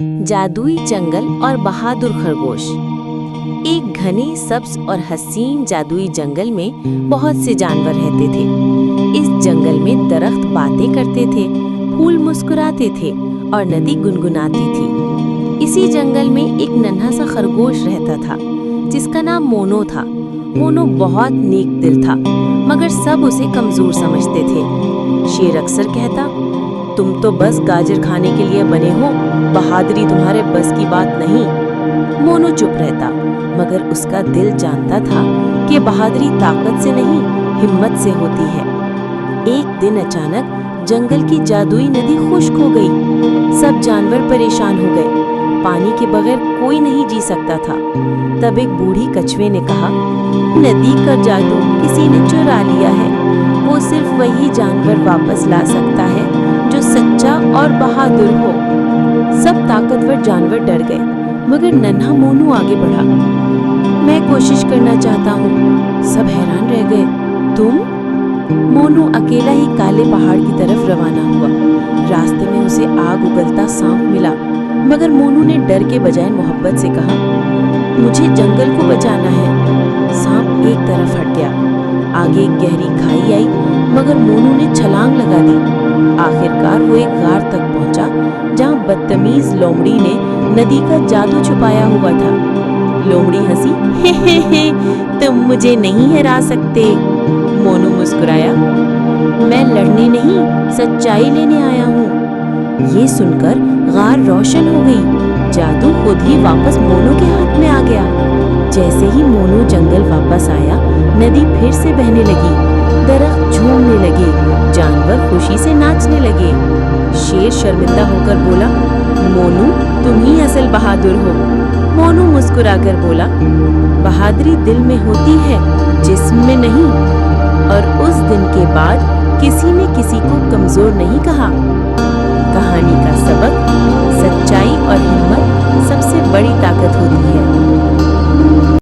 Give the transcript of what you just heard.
जादुई जंगल और बहादुर खरगोश। एक घने सब्ज और हसीन जादुई जंगल में बहुत से जानवर रहते थे। इस जंगल में दरख्त बातें करते थे, फूल मुस्कुराते थे और नदी गुनगुनाती थी। इसी जंगल में एक नन्हा सा खरगोश रहता था जिसका नाम मोनो था। मोनो बहुत नेक दिल था, मगर सब उसे कमजोर समझते थे। शेर अक्सर कहता, तुम तो बस गाजर खाने के लिए बने हो, बहादुरी तुम्हारे बस की बात नहीं। मोनो चुप रहता, मगर उसका दिल जानता था कि बहादुरी ताकत से नहीं, हिम्मत से होती है। एक दिन अचानक जंगल की जादुई नदी खुश्क हो गई। सब जानवर परेशान हो गए। पानी के बगैर कोई नहीं जी सकता था। तब एक बूढ़ी कछुए ने कहा, नदी का जादू किसी ने चुरा लिया है। वो सिर्फ वही जानवर वापस ला सकता है जो सच्चा और बहादुर हो। सब ताकतवर जानवर डर गए, मगर नन्हा मोनू आगे बढ़ा। मैं कोशिश करना चाहता हूँ। सब हैरान रह गए। तुम? मोनू अकेला ही काले पहाड़ की तरफ रवाना हुआ। रास्ते में उसे आग उगलता सांप मिला, मगर मोनू ने डर के बजाय मोहब्बत से कहा, मुझे जंगल को बचाना है। सांप एक तरफ हट गया। आगे एक गहरी खाई आई, मगर मोनू ने छलांग लगा दी। आखिरकार वो एक गार तक पहुंचा जहां बदतमीज लोमड़ी ने नदी का जादू छुपाया हुआ था। लोमड़ी हंसी, हे, तुम मुझे नहीं हरा सकते। मोनू मुस्कुराया, मैं लड़ने नहीं, सच्चाई लेने आया हूँ। ये सुनकर गार रोशन हो गई। जादू खुद ही वापस मोनू के हाथ में आ गया। जैसे ही मोनू जंगल वापस आया, नदी फिर से बहने लगी, दरख्त झूमने लगे, जानवर खुशी से नाचने लगे। शेर शर्मिंदा होकर बोला, मोनू तुम ही असल बहादुर हो। मोनू मुस्कुराकर बोला, बहादुरी दिल में होती है, जिस्म में नहीं। और उस दिन के बाद किसी ने किसी को कमजोर नहीं कहा। कहानी का सबक